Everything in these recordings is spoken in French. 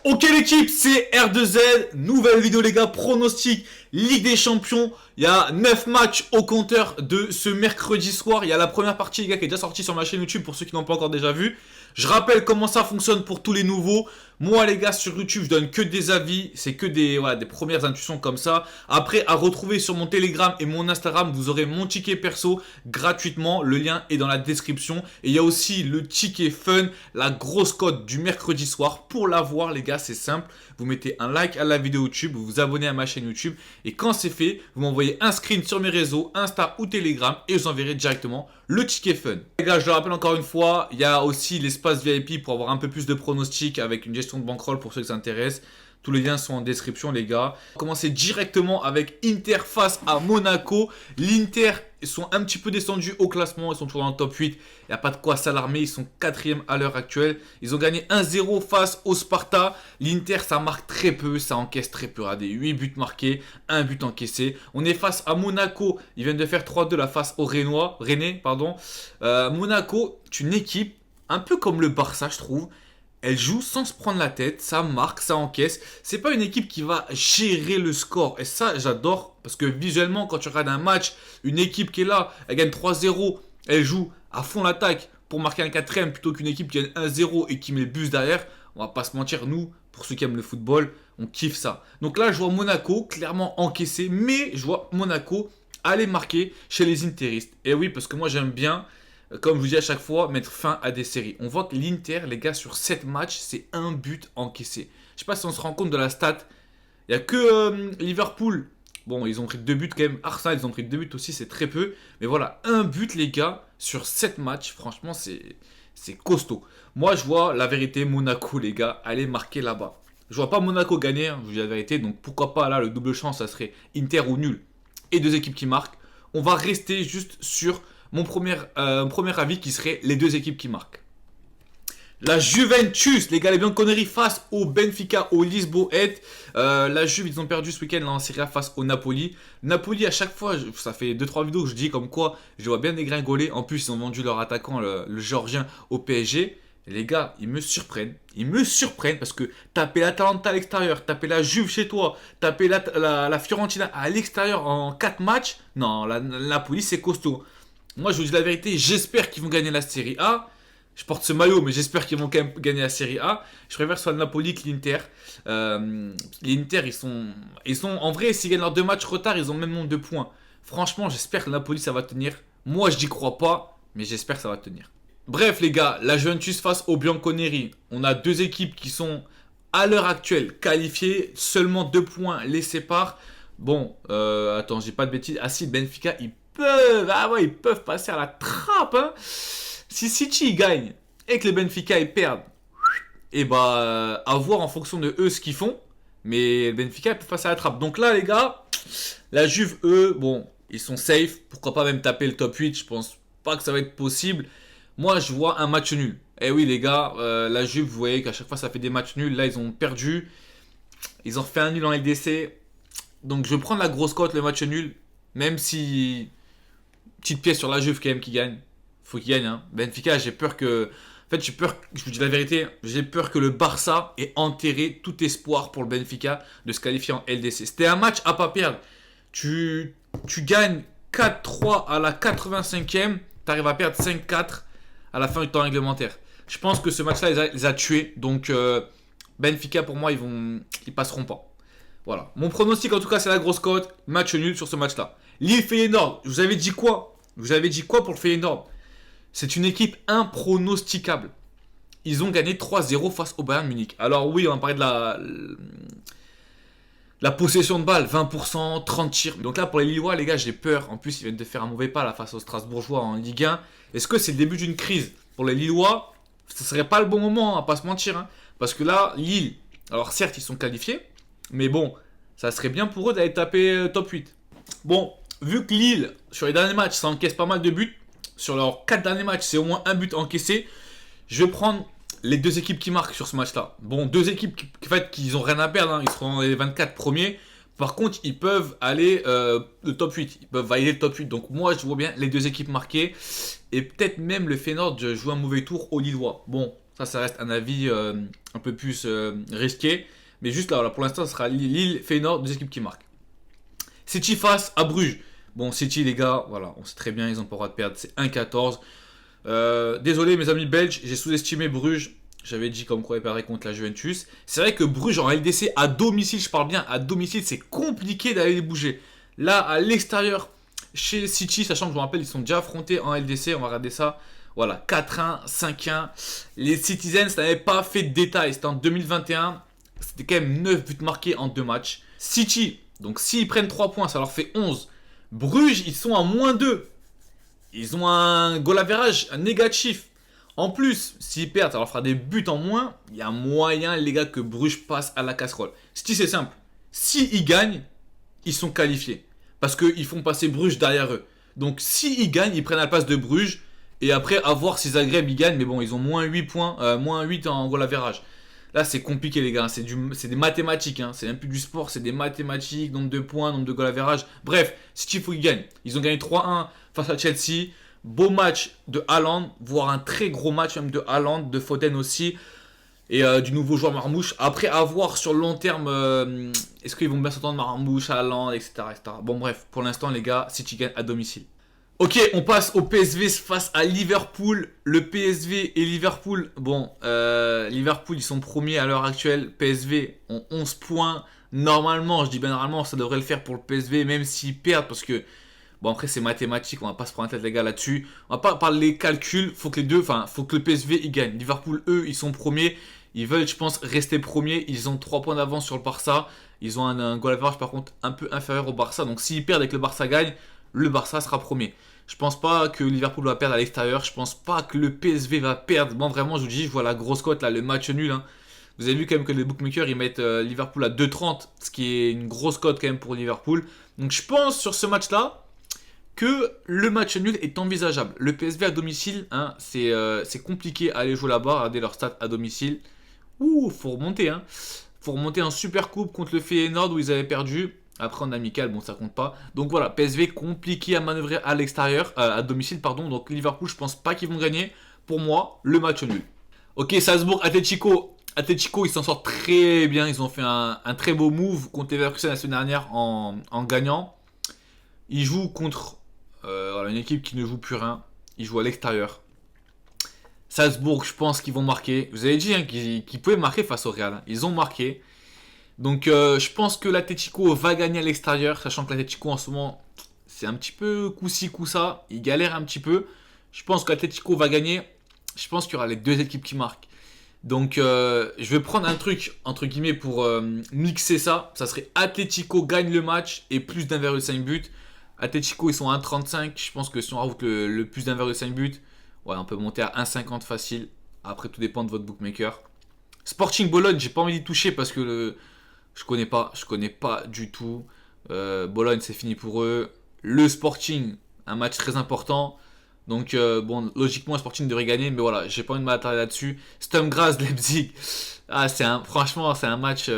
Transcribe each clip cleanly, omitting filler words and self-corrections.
Ok l'équipe, c'est R2Z, nouvelle vidéo les gars, pronostic, Ligue des Champions. Il y a 9 matchs au compteur de ce mercredi soir. Il y a la première partie les gars qui est déjà sortie sur ma chaîne YouTube pour ceux qui n'ont pas encore déjà vu. Je rappelle comment ça fonctionne pour tous les nouveaux. Moi les gars sur YouTube je donne que des avis, c'est que des premières intuitions comme ça. Après à retrouver sur mon Telegram et mon Instagram, vous aurez mon ticket perso gratuitement. Le lien est dans la description. Et il y a aussi le ticket fun, la grosse cote du mercredi soir. Pour l'avoir les gars c'est simple, vous mettez un like à la vidéo YouTube, vous vous abonnez à ma chaîne YouTube. Et quand c'est fait, vous m'envoyez un screen sur mes réseaux, Insta ou Telegram. Et je vous enverrai directement le ticket fun. Les gars je le rappelle encore une fois, il y a aussi l'espace VIP pour avoir un peu plus de pronostics avec une gestion de bankroll pour ceux qui s'intéressent. Tous les liens sont en description les gars. On va commencer directement avec Inter face à Monaco. L'Inter sont un petit peu descendus au classement. Ils sont toujours dans le top 8. Il n'y a pas de quoi s'alarmer. Ils sont 4e à l'heure actuelle. Ils ont gagné 1-0 face au Sparta. L'Inter ça marque très peu. Ça encaisse très peu. Regardez, 8 buts marqués, 1 but encaissé. On est face à Monaco. Ils viennent de faire 3-2 la face au Rennais. Monaco, c'est une équipe un peu comme le Barça je trouve. Elle joue sans se prendre la tête, ça marque, ça encaisse. C'est pas une équipe qui va gérer le score. Et ça, j'adore. Parce que visuellement, quand tu regardes un match, une équipe qui est là, elle gagne 3-0, elle joue à fond l'attaque pour marquer un 4ème plutôt qu'une équipe qui gagne 1-0 et qui met le bus derrière. On va pas se mentir, nous, pour ceux qui aiment le football, on kiffe ça. Donc là, je vois Monaco clairement encaissé, mais je vois Monaco aller marquer chez les Interistes. Et oui, parce que moi, j'aime bien, comme je vous dis à chaque fois, mettre fin à des séries. On voit que l'Inter, les gars, sur 7 matchs, c'est un but encaissé. Je sais pas si on se rend compte de la stat. Il n'y a que Liverpool. Bon, ils ont pris 2 buts quand même. Arsenal, ils ont pris 2 buts aussi, c'est très peu. Mais voilà, un but, les gars, sur 7 matchs. Franchement, c'est costaud. Moi, je vois la vérité, Monaco, les gars, aller marquer là-bas. Je vois pas Monaco gagner, hein, je vous dis la vérité. Donc pourquoi pas là, le double chance, ça serait Inter ou nul. Et 2 équipes qui marquent. On va rester juste sur mon premier avis qui serait les 2 équipes qui marquent. La Juventus, les gars, les Bianconeri face au Benfica, au Lisboète. La Juve, ils ont perdu ce week-end en Serie A face au Napoli. Napoli, à chaque fois, ça fait 2-3 vidéos que je dis comme quoi je vois bien dégringoler. En plus, ils ont vendu leur attaquant, le Géorgien, au PSG. Et les gars, ils me surprennent. Ils me surprennent parce que taper l'Atalanta à l'extérieur, taper la Juve chez toi, taper la Fiorentina à l'extérieur en 4 matchs. Non, la Napoli, c'est costaud. Moi, je vous dis la vérité, j'espère qu'ils vont gagner la Serie A. Je porte ce maillot, mais j'espère qu'ils vont quand même gagner la Serie A. Je préfère soit le Napoli que l'Inter. L'Inter, ils sont en vrai, s'ils gagnent leurs 2 matchs retard, ils ont le même nombre de points. Franchement, j'espère que le Napoli, ça va tenir. Moi, je n'y crois pas, mais j'espère que ça va tenir. Bref, les gars, la Juventus face au Bianconeri. On a 2 équipes qui sont, à l'heure actuelle, qualifiées. Seulement 2 points les séparent. Bon, attends, j'ai pas de bêtises. Ah si, Benfica, ils peuvent passer à la trappe. Hein. Si City gagne et que les Benfica ils perdent, et bah à voir en fonction de eux ce qu'ils font. Mais Benfica ils peuvent passer à la trappe. Donc là les gars, la Juve eux, bon, ils sont safe. Pourquoi pas même taper le top 8. Je pense pas que ça va être possible. Moi je vois un match nul. Eh oui les gars, la Juve vous voyez qu'à chaque fois ça fait des matchs nuls. Là ils ont perdu. Ils ont fait un nul en LDC. Donc je vais prendre la grosse cote, le match nul. Même si petite pièce sur la Juve quand même qui gagne. Faut qu'il gagne. Hein. Benfica, j'ai peur que... En fait, j'ai peur, je vous dis la vérité, j'ai peur que le Barça ait enterré tout espoir pour le Benfica de se qualifier en LDC. C'était un match à pas perdre. Tu gagnes 4-3 à la 85e, tu arrives à perdre 5-4 à la fin du temps réglementaire. Je pense que ce match-là les a tués. Donc, Benfica, pour moi, ils passeront pas. Voilà. Mon pronostic, en tout cas, c'est la grosse cote. Match nul sur ce match-là. Lille-Feyenoord, je vous avais dit quoi? Vous avez dit quoi pour le Feyenoord? C'est une équipe impronosticable. Ils ont gagné 3-0 face au Bayern Munich. Alors oui, on va parler de la possession de balle, 20%, 30 tirs. Donc là, pour les Lillois, les gars, j'ai peur. En plus, ils viennent de faire un mauvais pas là, face aux Strasbourgeois en Ligue 1. Est-ce que c'est le début d'une crise? Pour les Lillois, ce serait pas le bon moment, à pas se mentir. Hein. Parce que là, Lille, alors certes, ils sont qualifiés. Mais bon, ça serait bien pour eux d'aller taper top 8. Bon, vu que Lille, sur les derniers matchs, ça encaisse pas mal de buts. Sur leurs 4 derniers matchs, c'est au moins un but encaissé. Je vais prendre les 2 équipes qui marquent sur ce match-là. Bon, 2 équipes qui n'ont rien à perdre. Hein. Ils seront dans les 24 premiers. Par contre, ils peuvent aller le top 8. Ils peuvent valider le top 8. Donc moi, je vois bien les 2 équipes marquées. Et peut-être même le Feyenoord jouer un mauvais tour au Lillois. Bon, ça reste un avis un peu plus risqué. Mais juste là, voilà, pour l'instant, ce sera Lille, Feyenoord, deux équipes qui marquent. City face à Bruges. Bon, City, les gars, voilà, on sait très bien, ils n'ont pas le droit de perdre. C'est 1-14. Désolé, mes amis belges, j'ai sous-estimé Bruges. J'avais dit comme quoi ils perdraient contre la Juventus. C'est vrai que Bruges en LDC à domicile, je parle bien, à domicile, c'est compliqué d'aller les bouger. Là, à l'extérieur, chez City, sachant que je me rappelle, ils sont déjà affrontés en LDC, on va regarder ça. Voilà, 4-1, 5-1. Les Citizens n'avaient pas fait de détails, c'était en 2021. C'était quand même 9 buts marqués en 2 matchs. City, donc s'ils prennent 3 points, ça leur fait 11. Bruges, ils sont à -2. Ils ont un goal average négatif. En plus, s'ils perdent, ça leur fera des buts en moins. Il y a moyen, les gars, que Bruges passe à la casserole. City, c'est simple. S'ils gagnent, ils sont qualifiés. Parce qu'ils font passer Bruges derrière eux. Donc, s'ils gagnent, ils prennent la place de Bruges. Et après, à voir si Zagreb, ils gagnent. Mais bon, ils ont -8 points, -8 en goal average. Là, c'est compliqué, les gars. C'est des mathématiques. Hein. C'est même plus du sport, c'est des mathématiques. Nombre de points, nombre de goal average. Bref, City, il faut qu'ils gagnent. Ils ont gagné 3-1 face à Chelsea. Beau match de Haaland, voire un très gros match même de Haaland, de Foden aussi. Et du nouveau joueur Marmouche. Après, à voir sur le long terme, est-ce qu'ils vont bien s'entendre Marmouche, Haaland, etc., etc. Bon, bref, pour l'instant, les gars, City gagne à domicile. Ok, on passe au PSV face à Liverpool. Le PSV et Liverpool. Bon, Liverpool, ils sont premiers à l'heure actuelle. PSV ont 11 points. Normalement, je dis bien normalement, ça devrait le faire pour le PSV, même s'ils perdent, parce que bon, après, c'est mathématique, on va pas se prendre la tête, les gars, là-dessus. On va pas parler calcul, faut que les deux, enfin, faut que le PSV, il gagne. Liverpool, eux, ils sont premiers. Ils veulent, je pense, rester premiers. Ils ont 3 points d'avance sur le Barça. Ils ont un goal average, par contre, un peu inférieur au Barça. Donc, s'ils perdent et que le Barça gagne, le Barça sera premier. Je pense pas que Liverpool va perdre à l'extérieur. Je pense pas que le PSV va perdre. Bon, vraiment, je vous dis, je vois la grosse cote, là, le match nul, hein. Vous avez vu quand même que les bookmakers, ils mettent Liverpool à 2,30, ce qui est une grosse cote quand même pour Liverpool. Donc, je pense, sur ce match-là, que le match nul est envisageable. Le PSV à domicile, hein, c'est compliqué à aller jouer là-bas. Regardez leur stats à domicile. Ouh, faut remonter. Hein. Faut remonter en super coupe contre le Feyenoord où ils avaient perdu. Après en amical, bon ça compte pas. Donc voilà, PSV compliqué à manœuvrer à l'extérieur, à domicile pardon. Donc Liverpool, je pense pas qu'ils vont gagner. Pour moi, le match nul. Ok, Salzbourg, Atletico. Atletico, ils s'en sortent très bien. Ils ont fait un très beau move contre Leverkusen la semaine dernière en gagnant. Ils jouent contre voilà, une équipe qui ne joue plus rien. Ils jouent à l'extérieur. Salzbourg, je pense qu'ils vont marquer. Vous avez dit hein, qu'ils pouvaient marquer face au Real. Hein. Ils ont marqué. Donc je pense que l'Atletico va gagner à l'extérieur. Sachant que l'Atletico en ce moment, c'est un petit peu coup-ci, coup-ça. Ils galèrent un petit peu. Je pense que l'Atletico va gagner. Je pense qu'il y aura les deux équipes qui marquent. Donc je vais prendre un truc, entre guillemets, pour mixer ça. Ça serait Atletico gagne le match et plus d'1,5 but. Atletico, ils sont à 1,35. Je pense que si on rajoute le plus d'1,5 but, ouais, on peut monter à 1,50 facile. Après, tout dépend de votre bookmaker. Sporting Bologne, j'ai pas envie d'y toucher parce que je connais pas du tout. Bologne, c'est fini pour eux. Le Sporting, un match très important. Donc, bon, logiquement, le Sporting devrait gagner, mais voilà, j'ai pas envie de m'attarder là-dessus. Sturm Graz, Leipzig. Ah, franchement, c'est un match,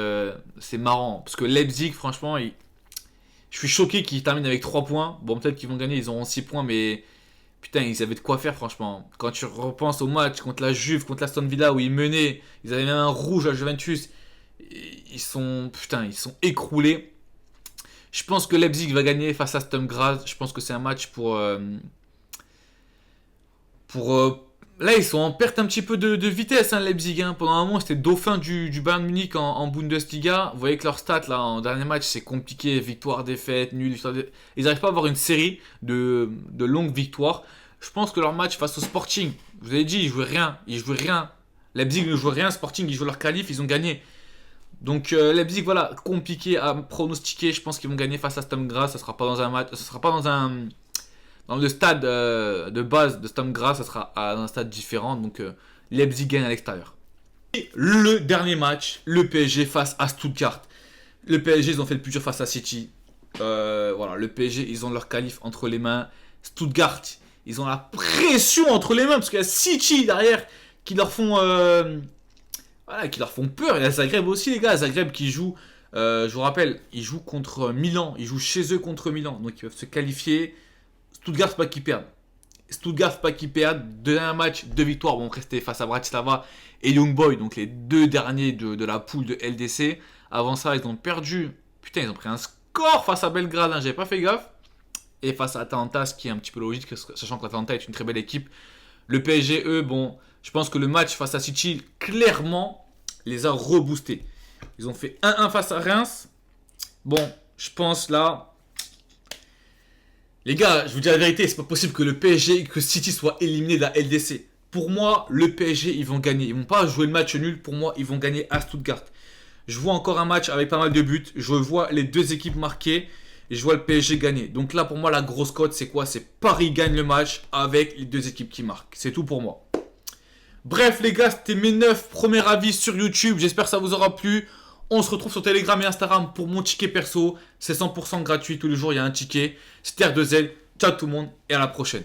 c'est marrant. Parce que Leipzig, franchement, je suis choqué qu'ils terminent avec 3 points. Bon, peut-être qu'ils vont gagner, ils auront 6 points, mais putain, ils avaient de quoi faire, franchement. Quand tu repenses au match contre la Juve, contre l'Aston Villa, où ils menaient, ils avaient même un rouge à Juventus. Ils sont écroulés. Je pense que Leipzig va gagner face à Sturm Graz. Je pense que c'est un match là, ils sont en perte un petit peu de vitesse, hein, Leipzig. Hein. Pendant un moment, c'était dauphin du Bayern Munich en Bundesliga. Vous voyez que leurs stats, là, en dernier match, c'est compliqué. Victoire, défaite, nul. Ils n'arrivent pas à avoir une série de longues victoires. Je pense que leur match face au Sporting, je vous avez dit, ils jouaient rien. Leipzig ne jouait rien. Sporting, ils jouent leur qualif, ils ont gagné. Donc Leipzig, voilà, compliqué à pronostiquer. Je pense qu'ils vont gagner face à Sturm Graz. Ça sera pas dans un match, ça sera pas dans le stade de base de Sturm Graz, ça sera dans un stade différent. Donc Leipzig gagne à l'extérieur. Et le dernier match, le PSG face à Stuttgart. Le PSG, ils ont fait le plus dur face à City. Voilà, le PSG, ils ont leur qualif entre les mains. Stuttgart, ils ont la pression entre les mains parce qu'il y a City derrière qui leur font peur. Il y a Zagreb aussi, les gars. Zagreb qui joue, je vous rappelle, ils jouent contre Milan. Ils jouent chez eux contre Milan. Donc ils peuvent se qualifier. Stuttgart, c'est pas qu'ils perdent. Stuttgart, pas qu'ils perdent. Dernier match, 2 victoires. Bon, resté face à Bratislava et Young Boys, donc les 2 derniers de la poule de LDC. Avant ça, ils ont perdu. Putain, ils ont pris un score face à Belgrade, hein, j'avais pas fait gaffe. Et face à Atalanta, ce qui est un petit peu logique, sachant que l'Atalanta est une très belle équipe. Le PSG, eux, bon, je pense que le match face à City, clairement, les a reboostés. Ils ont fait 1-1 face à Reims. Bon, je pense là... Les gars, je vous dis la vérité, c'est pas possible que le PSG et que City soient éliminés de la LDC. Pour moi, le PSG, ils vont gagner. Ils vont pas jouer le match nul. Pour moi, ils vont gagner à Stuttgart. Je vois encore un match avec pas mal de buts. Je vois les 2 équipes marquer. Et je vois le PSG gagner. Donc là, pour moi, la grosse cote, c'est quoi? C'est Paris gagne le match avec les 2 équipes qui marquent. C'est tout pour moi. Bref, les gars, c'était mes 9 premiers avis sur YouTube. J'espère que ça vous aura plu. On se retrouve sur Telegram et Instagram pour mon ticket perso. C'est 100% gratuit. Tous les jours, il y a un ticket. C'était R2Z. Ciao tout le monde et à la prochaine.